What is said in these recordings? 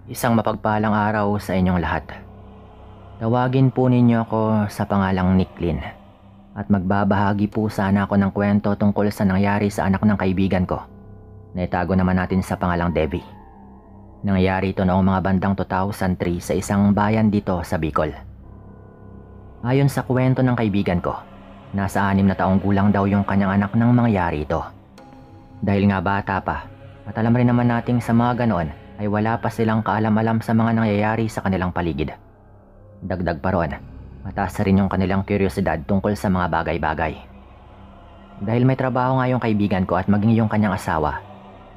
Isang mapagpalang araw sa inyong lahat. Tawagin po ninyo ako sa pangalang Nicklin at magbabahagi po sana ako ng kwento tungkol sa nangyari sa anak ng kaibigan ko na itago naman natin sa pangalang Debbie. Nangyari ito noong mga bandang 2003 sa isang bayan dito sa Bicol. Ayon sa kwento ng kaibigan ko, nasa 6 na taong gulang daw yung kanyang anak nang mangyari ito. Dahil nga bata pa at alam rin naman nating sa mga ganoon ay wala pa silang kaalam-alam sa mga nangyayari sa kanilang paligid. Dagdag pa ron, mataas rin yung kanilang kuryosidad tungkol sa mga bagay-bagay. Dahil may trabaho nga yung kaibigan ko at maging yung kanyang asawa,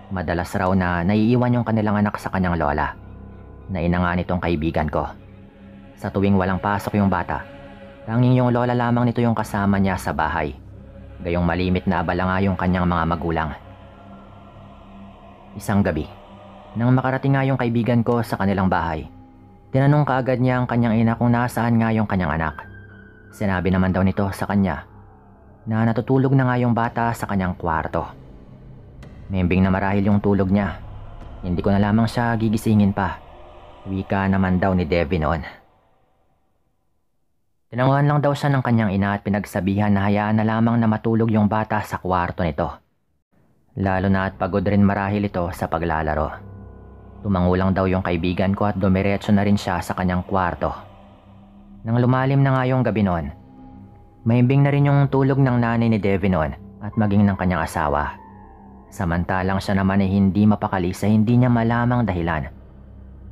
madalas raw na naiiwan yung kanilang anak sa kanyang lola, na ina nga nitong kaibigan ko. Sa tuwing walang pasok yung bata, tanging yung lola lamang nito yung kasama niya sa bahay. Gayong malimit na abala nga yung kanyang mga magulang. Isang gabi, nang makarating nga yung kaibigan ko sa kanilang bahay, tinanong kaagad niya ang kanyang ina kung nasaan nga yung kanyang anak. Sinabi naman daw nito sa kanya na natutulog na nga yung bata sa kanyang kwarto. Membing na marahil yung tulog niya. Hindi ko na lamang siya gigisingin pa. Wika naman daw ni Debbie noon. Tinanguhan lang daw siya ng kanyang ina at pinagsabihan na hayaan na lamang na matulog yung bata sa kwarto nito. Lalo na at pagod rin marahil ito sa paglalaro. Tumangulang daw yung kaibigan ko at dumiretso na rin siya sa kanyang kwarto. Nang lumalim na nga yung gabi noon, mahimbing na rin yung tulog ng nanay ni Debbie noon at maging ng kanyang asawa. Samantalang siya naman ay hindi mapakali sa hindi niya malamang dahilan.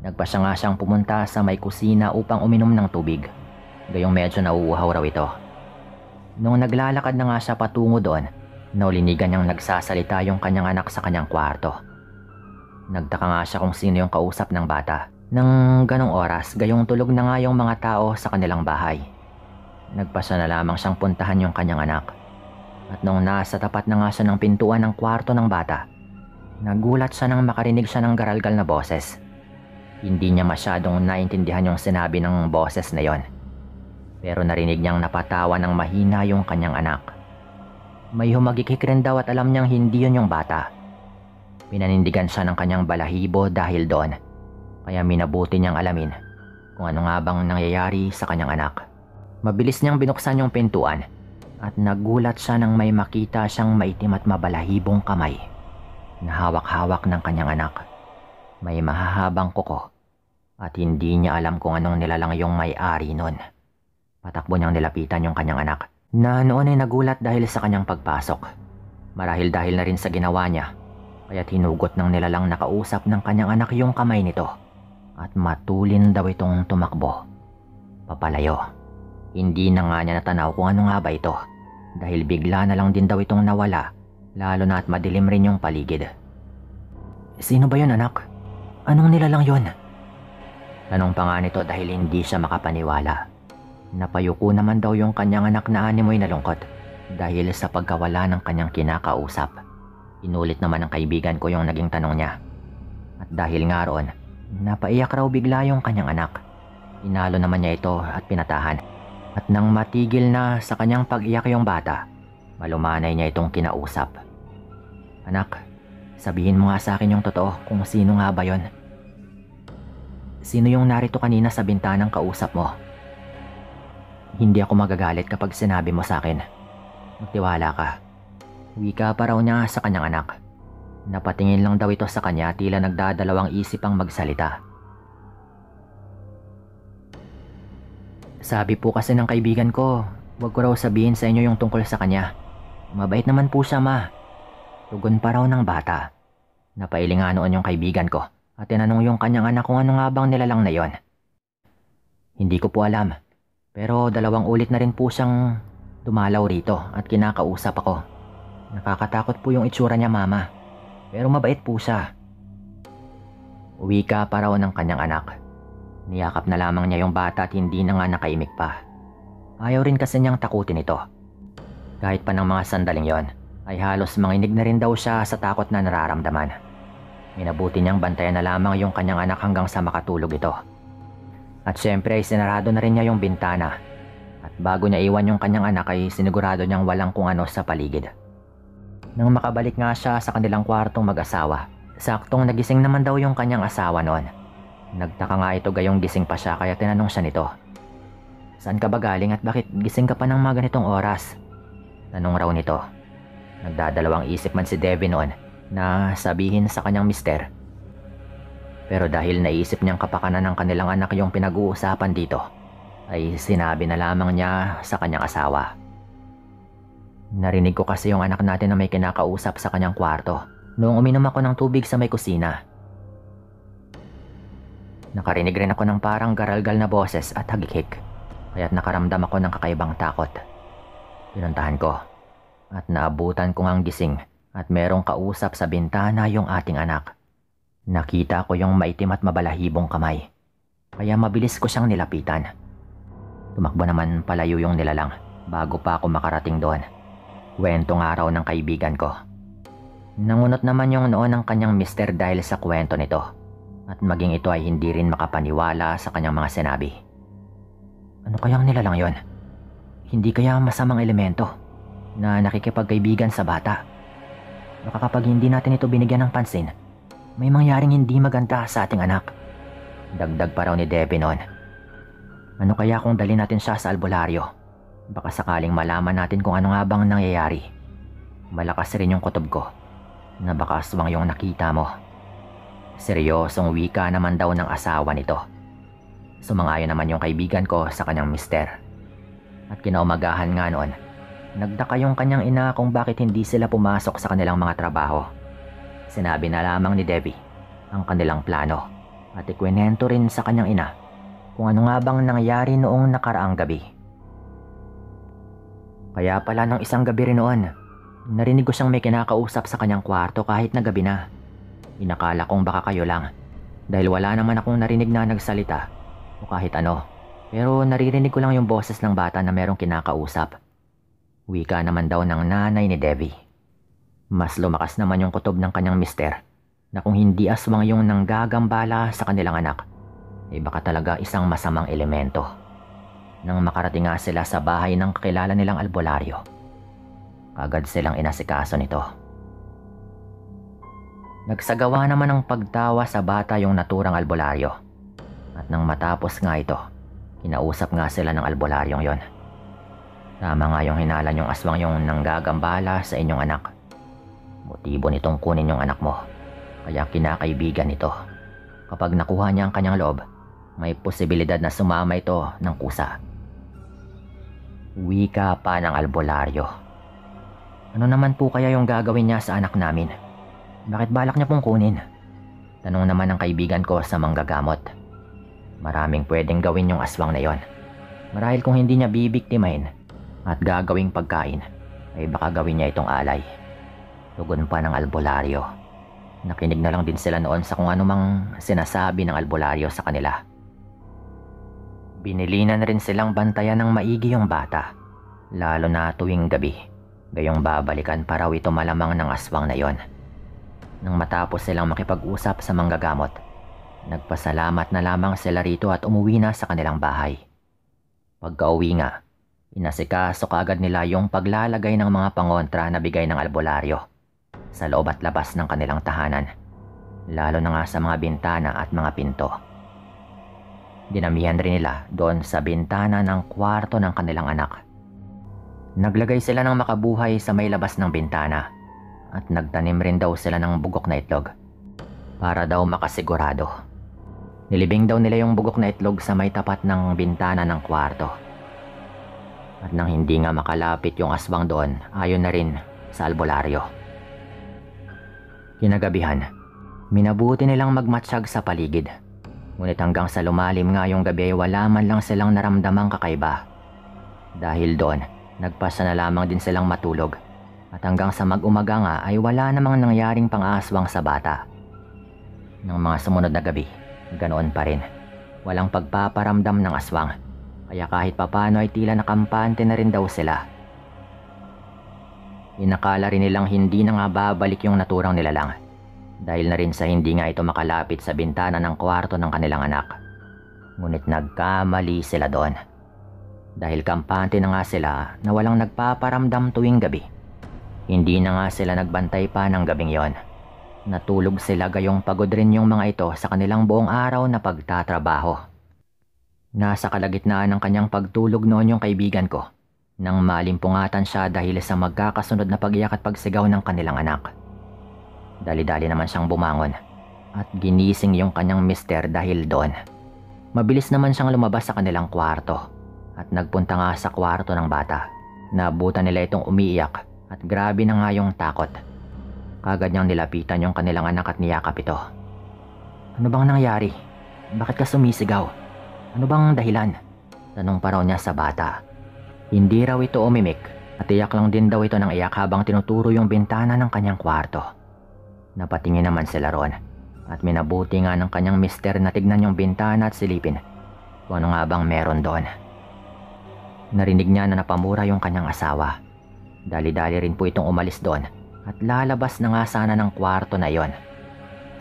Nagpasya nga siyang pumunta sa may kusina upang uminom ng tubig. Gayong medyo nauuhaw raw ito. Nung naglalakad na nga siya patungo doon, naulinigan niyang nagsasalita yung kanyang anak sa kanyang kwarto. Nagtaka nga siya kung sino yung kausap ng bata. Nang ganong oras, gayong tulog na nga yung mga tao sa kanilang bahay. Nagpasya na lamang siyang puntahan yung kanyang anak. At nung nasa tapat na nga siya ng pintuan ng kwarto ng bata, nagulat siya nang makarinig siya ng garalgal na boses. Hindi niya masyadong naintindihan yung sinabi ng boses na yon. Pero narinig niyang napatawa ng mahina yung kanyang anak. May humagikik rin daw at alam niyang hindi yun yung bata. Pinanindigan siya ng kanyang balahibo dahil doon, kaya minabuti niyang alamin kung ano nga bang nangyayari sa kanyang anak. Mabilis niyang binuksan yung pintuan at nagulat siya nang may makita siyang maitim at mabalahibong kamay na hawak-hawak ng kanyang anak. May mahahabang kuko at hindi niya alam kung anong nilalang yung may-ari nun. Patakbo niyang nilapitan yung kanyang anak na noon ay nagulat dahil sa kanyang pagpasok. Marahil dahil na rin sa ginawa niya, kaya't hinugot ng nilalang nakausap ng kanyang anak yung kamay nito at matulin daw itong tumakbo papalayo. Hindi na nga niya natanaw kung ano nga ba ito dahil bigla na lang din daw itong nawala, lalo na at madilim rin yung paligid. Sino ba yun, anak? Anong nilalang yun? Tanong pa nga nito dahil hindi siya makapaniwala. Napayuko naman daw yung kanyang anak na animoy na lungkot dahil sa pagkawala ng kanyang kinakausap. Inulit naman ng kaibigan ko yung naging tanong niya. At dahil nga roon, napaiyak raw bigla yung kanyang anak. Inalo naman niya ito at pinatahan. At nang matigil na sa kanyang pag-iyak yung bata, malumanay niya itong kinausap. Anak, sabihin mo nga sa akin yung totoo kung sino nga ba yon. Sino yung narito kanina sa bintanang kausap mo? Hindi ako magagalit kapag sinabi mo sa akin. Magtiwala ka. Wika pa raw niya sa kanyang anak. Napatingin lang daw ito sa kanya tila nagdadalawang isip ang magsalita. Sabi po kasi ng kaibigan ko, wag ko raw sabihin sa inyo yung tungkol sa kanya. Mabait naman po siya, ma. Tugon pa raw ng bata. Napailing nga noon yung kaibigan ko at tinanong yung kanyang anak kung ano nga bang nilalang na yon. Hindi ko po alam, pero 2 ulit na rin po siyang dumalaw rito at kinakausap ako. Nakakatakot po yung itsura niya, mama. Pero mabait po siya. Wika pa raw ng kanyang anak. Niyakap na lamang niya yung bata at hindi na nga nakaimik pa. Ayaw rin kasi niyang takutin ito. Kahit pa ng mga sandaling yon, ay halos manginig na rin daw siya sa takot na nararamdaman. Minabuti niyang bantayan na lamang yung kanyang anak hanggang sa makatulog ito. At syempre ay sinarado na rin niya yung bintana. At bago niya iwan yung kanyang anak ay sinigurado niyang walang kung ano sa paligid. Nang makabalik nga siya sa kanilang kwartong mag-asawa, saktong nagising naman daw yung kanyang asawa noon. Nagtaka nga ito gayong gising pa siya kaya tinanong siya nito. Saan ka ba galing at bakit gising ka pa ng mga ganitong oras? Tanong raw nito. Nagdadalawang isip man si Debbie noon na sabihin sa kanyang mister. Pero dahil naisip niyang kapakanan ng kanilang anak yung pinag-uusapan dito, ay sinabi na lamang niya sa kanyang asawa. Narinig ko kasi yung anak natin na may kinakausap sa kanyang kwarto noong uminom ako ng tubig sa may kusina. Nakarinig rin ako ng parang garalgal na boses at hagikik, kaya't nakaramdam ako ng kakaibang takot. Pinuntahan ko at naabutan ko ngang gising at merong kausap sa bintana yung ating anak. Nakita ko yung maitim at mabalahibong kamay, kaya mabilis ko siyang nilapitan. Tumakbo naman palayo yung nilalang bago pa ako makarating doon. Kwento nga raw ng kaibigan ko. Nangunot naman yung noon ng kanyang mister dahil sa kwento nito, at maging ito ay hindi rin makapaniwala sa kanyang mga sinabi. Ano kayang nilalang yon? Hindi kaya masamang elemento na nakikipagkaibigan sa bata? Baka kapag hindi natin ito binigyan ng pansin, may mangyaring hindi maganda sa ating anak. Dagdag pa raw ni Debbie noon. Ano kaya kung dali natin siya sa albularyo? Baka sakaling malaman natin kung ano nga bang nangyayari. Malakas rin yung kutob ko na baka aswang yung nakita mo. Seryosong wika naman daw ng asawa nito. Sumangayon naman yung kaibigan ko sa kanyang mister. At kinaumagahan nga noon, nagtaka yung kanyang ina kung bakit hindi sila pumasok sa kanilang mga trabaho. Sinabi na lamang ni Debbie ang kanilang plano at ikwinento rin sa kanyang ina kung ano nga bang nangyari noong nakaraang gabi. Kaya pala nung isang gabi rin noon, narinig ko siyang may kinakausap sa kanyang kwarto kahit na gabi na. Inakala kong baka kayo lang dahil wala naman akong narinig na nagsalita o kahit ano, pero naririnig ko lang yung boses ng bata na merong kinakausap. Wika naman daw ng nanay ni Debbie. Mas lumakas naman yung kutob ng kanyang mister na kung hindi aswang yung nanggagambala sa kanilang anak, ay baka talaga isang masamang elemento. Nang makarating nga sila sa bahay ng kakilala nilang albularyo, agad silang inasikaso nito. Nagsagawa naman ng pagtawa sa bata yung naturang albularyo. At nang matapos nga ito, kinausap nga sila ng albularyong yon. Tama nga yung hinala yung aswang yung nanggagambala sa inyong anak. Motibo nitong kunin yung anak mo, kaya kinakaibigan nito. Kapag nakuha niya ang kanyang loob, may posibilidad na sumama ito ng kusa. Wika pa ng albularyo. Ano naman po kaya yung gagawin niya sa anak namin? Bakit balak niya pong kunin? Tanong naman ng kaibigan ko sa manggagamot. Maraming pwedeng gawin yung aswang na yon. Marahil kung hindi niya bibiktimahin at gagawing pagkain, ay baka gawin niya itong alay. Tugon pa ng albularyo. Nakinig na lang din sila noon sa kung anumang sinasabi ng albularyo sa kanila. Binilinan rin silang bantayan ng maigi yung bata, lalo na tuwing gabi. Gayong babalikan pa raw ito malamang ng aswang na yon. Nang matapos silang makipag-usap sa manggagamot, nagpasalamat na lamang sila rito at umuwi na sa kanilang bahay. Pagka-uwi nga, inasikaso kaagad nila yung paglalagay ng mga pangontra na bigay ng albularyo sa loob at labas ng kanilang tahanan, lalo na nga sa mga bintana at mga pinto. Dinamihan rin nila doon sa bintana ng kwarto ng kanilang anak. Naglagay sila ng makabuhay sa may labas ng bintana at nagtanim rin daw sila ng bugok na itlog para daw makasigurado. Nilibing daw nila yung bugok na itlog sa may tapat ng bintana ng kwarto. At nang hindi nga makalapit yung aswang doon, ayon na rin sa albularyo. Kinagabihan, minabuti nilang magmatsyag sa paligid. Ngunit hanggang sa lumalim nga yung gabi, wala man lang silang naramdamang kakaiba. Dahil doon, nagpasya na lamang din silang matulog. At hanggang sa mag-umaga nga ay wala namang nangyaring pang-aswang sa bata. Nang mga sumunod na gabi, ganoon pa rin. Walang pagpaparamdam ng aswang. Kaya kahit papano ay tila nakampante na rin daw sila. Inakala rin nilang hindi na nga babalik yung naturang nilalang. Dahil na rin sa hindi nga ito makalapit sa bintana ng kwarto ng kanilang anak. Ngunit nagkamali sila doon. Dahil kampante na nga sila na walang nagpaparamdam tuwing gabi. Hindi na nga sila nagbantay pa ng gabing yon. Natulog sila gayong pagod rin yung mga ito sa kanilang buong araw na pagtatrabaho. Nasa kalagitnaan ng kanyang pagtulog noon yung kaibigan ko nang malimpungatan siya dahil sa magkakasunod na pag-iyak at pagsigaw ng kanilang anak. Dali-dali naman siyang bumangon at ginising yung kanyang mister dahil doon. Mabilis naman siyang lumabas sa kanilang kwarto at nagpunta nga sa kwarto ng bata. Nabutan nila itong umiiyak at grabe na nga yung takot. Kagad niyang nilapitan yung kanilang anak at niyakap ito. "Ano bang nangyari? Bakit ka sumisigaw? Ano bang dahilan?" Tanong pa raw niya sa bata. Hindi raw ito umimik at iyak lang din daw ito ng iyak habang tinuturo yung bintana ng kanyang kwarto. Napatingin naman sila ron at minabuti nga ng kanyang mister na tignan yung bintana at silipin kung ano nga bang meron doon. Narinig niya na napamura yung kanyang asawa. Dali-dali rin po itong umalis doon at lalabas na nga sana ng kwarto na yon.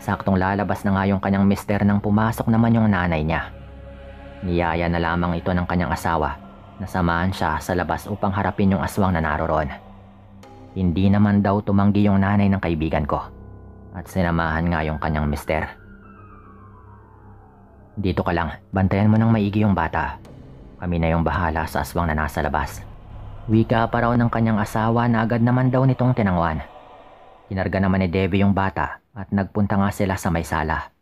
Saktong lalabas na nga yung kanyang mister nang pumasok naman yung nanay niya. Niyaya na lamang ito ng kanyang asawa na samahan siya sa labas upang harapin yung aswang na naroon. Hindi naman daw tumanggi yung nanay ng kaibigan ko at sinamahan nga yung kanyang mister. "Dito ka lang, bantayan mo ng maigi yung bata. Kami na yung bahala sa aswang na nasa labas." Wika pa raw ng kanyang asawa na agad naman daw nitong tinanguan. Kinarga naman ni Debbie yung bata at nagpunta nga sila sa may sala.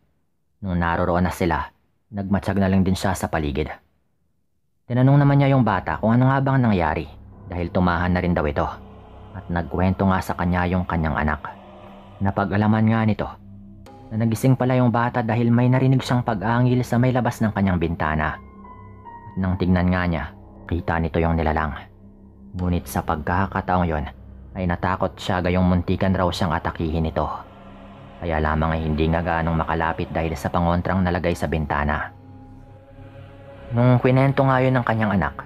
Nung naroroon na sila, nagmatsyag na lang din siya sa paligid. Tinanong naman niya yung bata kung ano nga bang nangyari dahil tumahan na rin daw ito at nagkwento nga sa kanya yung kanyang anak. Napag-alaman nga nito na nagising pala yung bata dahil may narinig siyang pag-angil sa may labas ng kanyang bintana. At nang tignan nga niya, kita nito yung nilalang. Ngunit sa pagkakataong yon ay natakot siya gayong muntikan raw siyang atakihin ito. Kaya lamang ay hindi nga gaanong makalapit dahil sa pangontrang nalagay sa bintana. Nung kwento nga yun ng kanyang anak,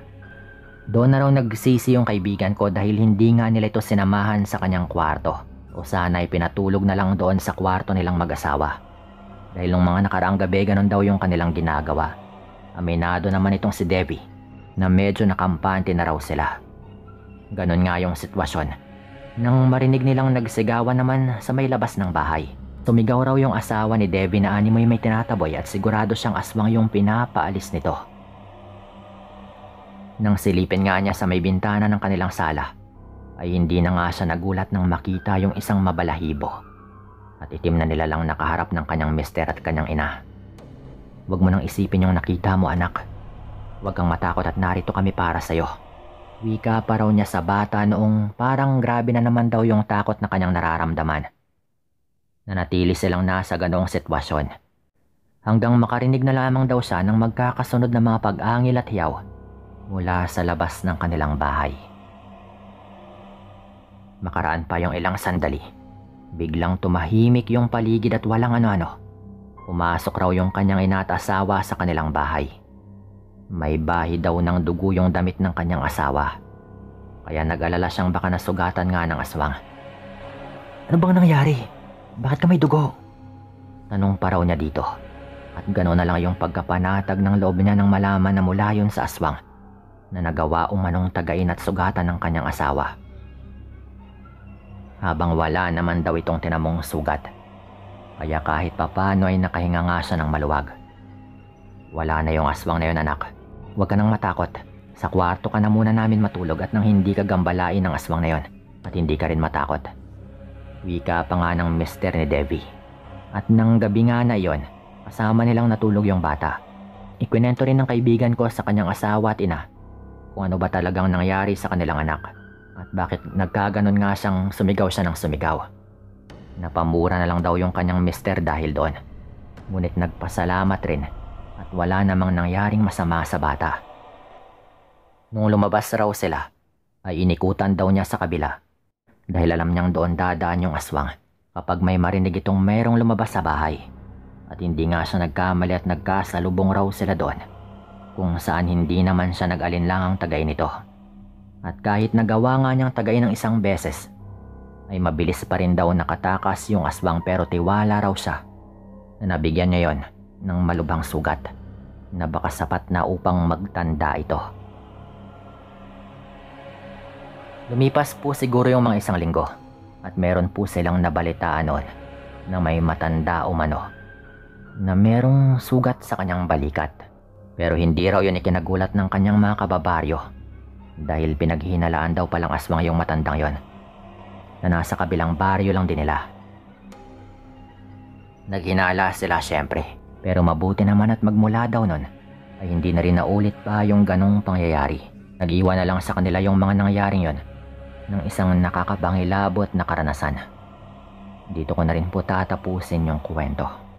doon na raw nagsisi yung kaibigan ko dahil hindi nga nila ito sinamahan sa kanyang kwarto o sana ay pinatulog na lang doon sa kwarto nilang mag-asawa. Dahil nung mga nakaraang gabi ganon daw yung kanilang ginagawa. Aminado naman itong si Debbie na medyo nakampante na raw sila. Ganon nga yung sitwasyon nang marinig nilang nagsigawan naman sa may labas ng bahay. Tumigaw raw yung asawa ni Debbie na animoy may tinataboy at sigurado siyang aswang yung pinapaalis nito. Nang silipin nga niya sa may bintana ng kanilang sala, ay hindi na nga siya nagulat nang makita yung isang mabalahibo at itim na nilalang nakaharap ng kanyang mister at kanyang ina. "Huwag mo nang isipin yung nakita mo, anak. Huwag kang matakot at narito kami para sa'yo." Wika pa raw niya sa bata noong parang grabe na naman daw yung takot na kanyang nararamdaman. Nanatili silang nasa ganong sitwasyon hanggang makarinig na lamang daw siya ng magkakasunod na mga pag-angil at hiyaw mula sa labas ng kanilang bahay. Makaraan pa yung ilang sandali, biglang tumahimik yung paligid at walang ano-ano. Pumasok raw yung kanyang ina at asawa sa kanilang bahay. May bahi daw ng dugo yung damit ng kanyang asawa. Kaya nag-alala siyang baka nasugatan nga ng aswang. "Ano bang nangyari? Bakit ka may dugo?" Tanong pa raw niya dito. At gano'n na lang yung pagkapanatag ng loob niya nang malaman na mula yun sa aswang na nagawa umanong tagain at sugatan ng kanyang asawa. Habang wala naman daw itong tinamong sugat. Kaya kahit papano ay nakahinga nga siya ng maluwag. "Wala na yung aswang na yun, anak. Huwag ka nang matakot. Sa kwarto ka na muna namin matulog at nang hindi ka gambalain ng aswang na yon at hindi ka rin matakot." Wika pa nga ng mister ni Debbie. At nang gabi nga na yon, kasama nilang natulog yung bata. Ikwinento rin ng kaibigan ko sa kanyang asawa at ina kung ano ba talagang nangyari sa kanilang anak at bakit nagkaganon nga siyang sumigaw siya ng sumigaw. Napamura na lang daw yung kanyang mister dahil doon. Ngunit nagpasalamat rin at wala namang nangyaring masama sa bata. Nung lumabas raw sila, ay inikutan daw niya sa kabila dahil alam niyang doon dadaan yung aswang kapag may marinig itong mayroong lumabas sa bahay. At hindi nga siya nagkamali at nagkasalubong raw sila doon kung saan hindi naman siya nag-alinlangang tagay nito. At kahit nagawa nga niyang tagay ng isang beses, ay mabilis pa rin daw nakatakas yung aswang pero tiwala raw siya na nabigyan niya yon ng malubhang sugat na baka sapat na upang magtanda ito. Lumipas po siguro yung mga isang linggo at meron po silang nabalitaan noon na may matanda umano na merong sugat sa kanyang balikat. Pero hindi raw yun ikinagulat ng kanyang mga kababaryo dahil pinaghinalaan daw palang aswang yung matandang yon na nasa kabilang baryo lang din nila. Naghinala sila syempre, pero mabuti naman at magmula daw nun ay hindi na rin naulit pa yung ganong pangyayari. Nag-iwan na lang sa kanila yung mga nangyaring yon ng isang nakakabangilabot na karanasan. Dito ko na rin po tatapusin yung kwento.